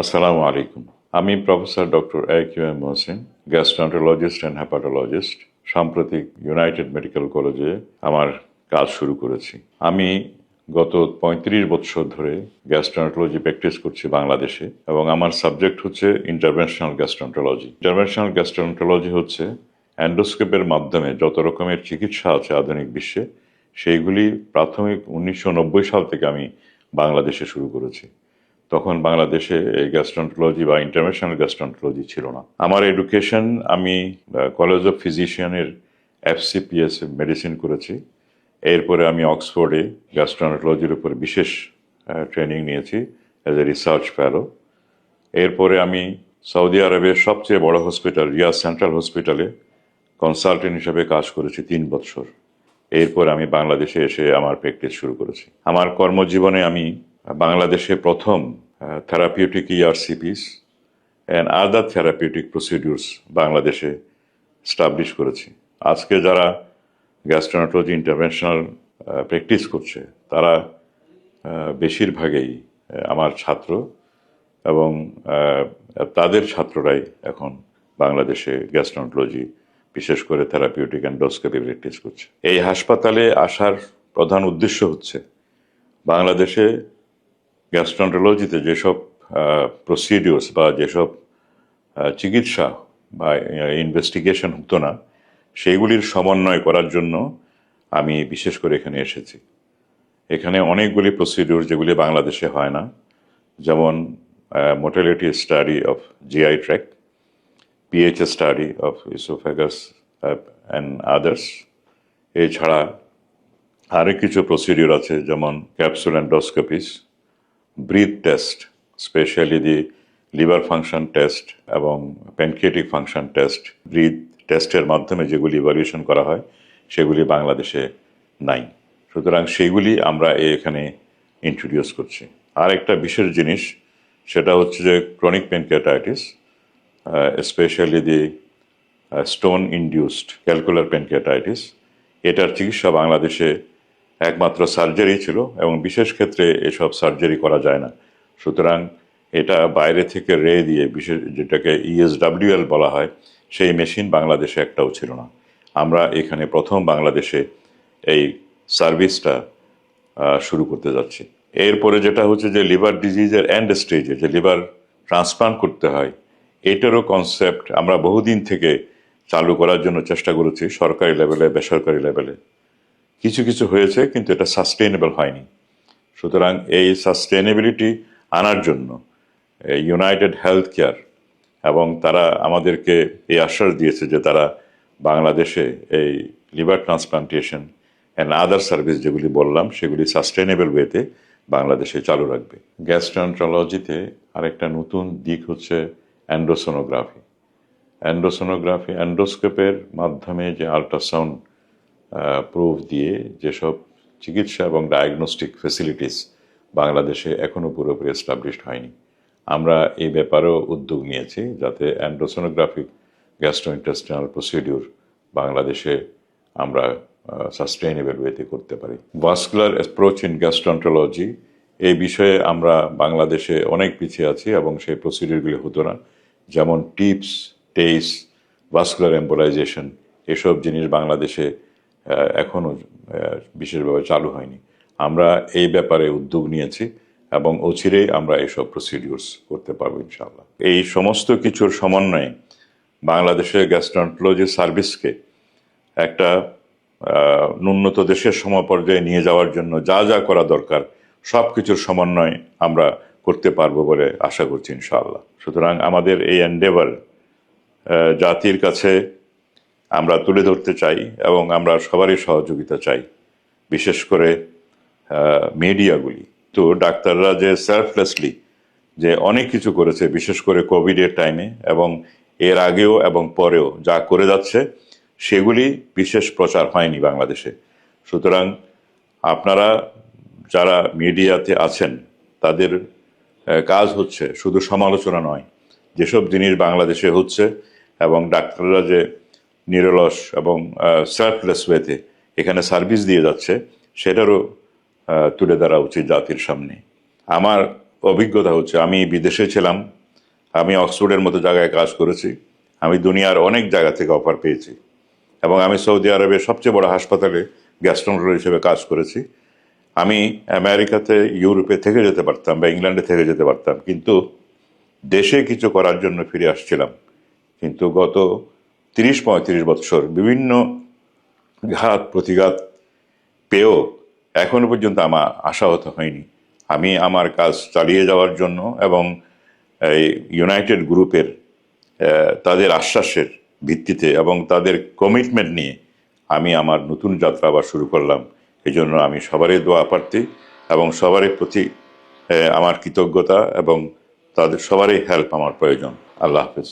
আসসালামু আলাইকুম। আমি professor doctor A Q M. Mohsin, gastroenterologist and hepatologist. সাম্প্রতিক ইউনাইটেড মেডিকেল কলেজে আমার কাজ শুরু করেছি। আমি গত ৩৫ বছর ধরে গ্যাস্ট্রন্টোলজি প্র্যাকটিস করছি বাংলাদেশে, এবং আমার সাবজেক্ট হচ্ছে ইন্টারভেনশনাল গ্যাস্ট্রন্টোলজি। ইন্টারভেনশনাল গ্যাস্ট্রন্টোলজি হচ্ছে অ্যান্ডোস্কোপের মাধ্যমে যত রকমের চিকিৎসা আছে আধুনিক বিশ্বে, সেইগুলি প্রাথমিক ১৯৯০ সাল থেকে আমি বাংলাদেশে শুরু করেছি। তখন বাংলাদেশে এই গ্যাস্ট্রন্টোলজি বা ইন্টারভেনশনাল গ্যাস্ট্রন্টোলজি ছিল না। আমার এডুকেশন, আমি কলেজ অফ ফিজিশিয়ানের FCPS মেডিসিন করেছি। এরপরে আমি অক্সফোর্ডে গ্যাস্ট্রন্টোলজির উপর বিশেষ ট্রেনিং নিয়েছি অ্যাজ এ রিসার্চ ফেলো। এরপরে আমি সৌদি আরবের সবচেয়ে বড় হসপিটাল রিয়াদ সেন্ট্রাল হসপিটালে কনসালটেন্ট হিসেবে কাজ করেছি ৩ বছর। এরপর আমি বাংলাদেশে এসে আমার প্র্যাকটিস শুরু করেছি। আমার কর্মজীবনে আমি বাংলাদেশে প্রথম therapeutic ERCPs and other therapeutic procedures বাংলাদেশে স্টাবলিশ করেছি। আজকে যারা গ্যাস্ট্রোন্টোলজি ইন্টারভেনশনাল প্র্যাকটিস করছে তারা বেশিরভাগই আমার ছাত্র, এবং তাদের ছাত্ররাই এখন বাংলাদেশে গ্যাস্ট্রোন্টোলজি, বিশেষ করে থেরাপিউটিক এন্ডোস্কোপি প্র্যাকটিস করছে। এই হাসপাতালে আসার প্রধান উদ্দেশ্য হচ্ছে বাংলাদেশে গ্যাস্ট্রন্টোলজিতে যেসব প্রসিডিউরস বা যেসব চিকিৎসা বা ইনভেস্টিগেশন হতো না, সেইগুলির সমন্বয় করার জন্য আমি বিশেষ করে এখানে এসেছি। এখানে অনেকগুলি প্রসিডিউর যেগুলি বাংলাদেশে হয় না, যেমন mortality study of GI tract, PH study of oesophagus and others. এছাড়া আরও কিছু প্রসিডিউর আছে, যেমন ক্যাপসুল এন্ডোস্কোপিস, ব্রিথ টেস্ট, স্পেশালি দি লিভার ফাংশন টেস্ট এবং প্যানক্রিয়াটিক ফাংশন টেস্ট। ব্রিথ টেস্টের মাধ্যমে যেগুলি ইভ্যালুয়েশন করা হয় সেগুলি বাংলাদেশে নাই। সুতরাং সেগুলি আমরা এখানে ইন্ট্রোডিউস করছি। আর একটা বিশেষ জিনিস, সেটা হচ্ছে যে ক্রনিক প্যানক্রিয়াটাইটিস, স্পেশালি দি স্টোন ইনডিউসড ক্যালকুলার প্যানক্রিয়াটাইটিস। এটার চিকিৎসা বাংলাদেশে একমাত্র সার্জারি ছিল, এবং বিশেষ ক্ষেত্রে এসব সার্জারি করা যায় না। সুতরাং এটা বাইরে থেকে দিয়ে বিশেষ, যেটাকে ESWL বলা হয়, সেই মেশিন বাংলাদেশে একটাও ছিল না। আমরা এখানে প্রথম বাংলাদেশে এই সার্ভিসটা শুরু করতে যাচ্ছি। এরপরে যেটা হচ্ছে যে লিভার ডিজিজের এন্ড স্টেজে যে লিভার ট্রান্সপ্লান্ট করতে হয়, এটারও কনসেপ্ট আমরা বহুদিন থেকে চালু করার জন্য চেষ্টা করেছি, সরকারি লেভেলে, বেসরকারি লেভেলে। কিছু কিছু হয়েছে, কিন্তু এটা সাস্টেইনেবল হয়নি। সুতরাং এই সাস্টেইনেবিলিটি আনার জন্য ইউনাইটেড হেলথ কেয়ার, এবং তারা আমাদেরকে এই আশ্বাস দিয়েছে যে তারা বাংলাদেশে এই liver transplantation and other service যেগুলি বললাম সেগুলি সাস্টেইনেবল ওয়েতে বাংলাদেশে চালু রাখবে। গ্যাস্ট্রন্টোলজিতে আরেকটা নতুন দিক হচ্ছে অ্যান্ডোসোনোগ্রাফি। অ্যান্ডোস্কোপের মাধ্যমে যে আল্ট্রাসাউন্ড প্রুফ দিয়ে যেসব চিকিৎসা এবং ডায়াগনস্টিক ফেসিলিটিস বাংলাদেশে এখনও পুরোপুরি এস্টাবলিশড হয়নি। আমরা এই ব্যাপারেও উদ্যোগ নিয়েছি যাতে অ্যান্ডোসোনোগ্রাফিক গ্যাস্ট্রোইন্টেস্টিনাল প্রসিডিউর বাংলাদেশে আমরা সাস্টেইনেবল ওয়েতে করতে পারি। ভাস্কুলার অ্যাপ্রোচ ইন গ্যাস্ট্রন্টোলজি, এই বিষয়ে আমরা বাংলাদেশে অনেক পিছিয়ে আছি, এবং সেই প্রসিডিউরগুলি হতো না। যেমন টিপস, টেইস, ভাস্কুলার এম্বোলাইজেশন, এসব জিনিস বাংলাদেশে এখনও বিশেষভাবে চালু হয়নি। আমরা এই ব্যাপারে উদ্যোগ নিয়েছি, এবং অচিরেই আমরা এসব প্রসিডিউরস করতে পারবো ইনশাআল্লাহ। এই সমস্ত কিছুর সমন্বয়ে বাংলাদেশের গ্যাস্ট্রন্টোলজি সার্ভিসকে একটা ন্যূনত দেশের সমপর্যায়ে নিয়ে যাওয়ার জন্য যা যা করা দরকার সব কিছুর সমন্বয় আমরা করতে পারবো বলে আশা করছি ইনশাআল্লাহ। সুতরাং আমাদের এই এন্ডেভার জাতির কাছে আমরা তুলে ধরতে চাই, এবং আমরা সবারই সহযোগিতা চাই, বিশেষ করে মিডিয়াগুলি। তো ডাক্তাররা যে সেলফলেসলি যে অনেক কিছু করেছে, বিশেষ করে কোভিডের টাইমে এবং এর আগেও এবং পরেও যা করে যাচ্ছে, সেগুলি বিশেষ প্রচার হয়নি বাংলাদেশে। সুতরাং আপনারা যারা মিডিয়াতে আছেন, তাদের কাজ হচ্ছে শুধু সমালোচনা নয়, যেসব জিনিস বাংলাদেশে হচ্ছে এবং ডাক্তাররা যে নিরলস এবং সেলফলেস ওয়েতে এখানে সার্ভিস দিয়ে যাচ্ছে, সেটারও তুলে ধরা উচিত জাতির সামনে। আমার অভিজ্ঞতা হচ্ছে, আমি বিদেশে ছিলাম, আমি অক্সফোর্ডের মতো জায়গায় কাজ করেছি, আমি দুনিয়ার অনেক জায়গা থেকে অফার পেয়েছি, এবং আমি সৌদি আরবের সবচেয়ে বড় হাসপাতালে গ্যাস্ট্রোন্টারোলজিস্ট হিসেবে কাজ করেছি। আমি আমেরিকাতে, ইউরোপে থেকে যেতে পারতাম বা ইংল্যান্ডে থেকে যেতে পারতাম, কিন্তু দেশে কিছু করার জন্য ফিরে আসছিলাম। কিন্তু গত 30-35 বছর বিভিন্ন ঘাত প্রতিঘাত পেয়েও এখনো পর্যন্ত আমার আশাহত হয়নি। আমি আমার কাজ চালিয়ে যাওয়ার জন্য এবং এই ইউনাইটেড গ্রুপের তাদের আশ্বাসের ভিত্তিতে এবং তাদের কমিটমেন্ট নিয়ে আমি আমার নতুন যাত্রা আবার শুরু করলাম। এই জন্য আমি সবারই দোয়া প্রার্থী এবং সবারই প্রতি আমার কৃতজ্ঞতা, এবং তাদের সবারই হেল্প আমার প্রয়োজন। আল্লাহ হাফেজ।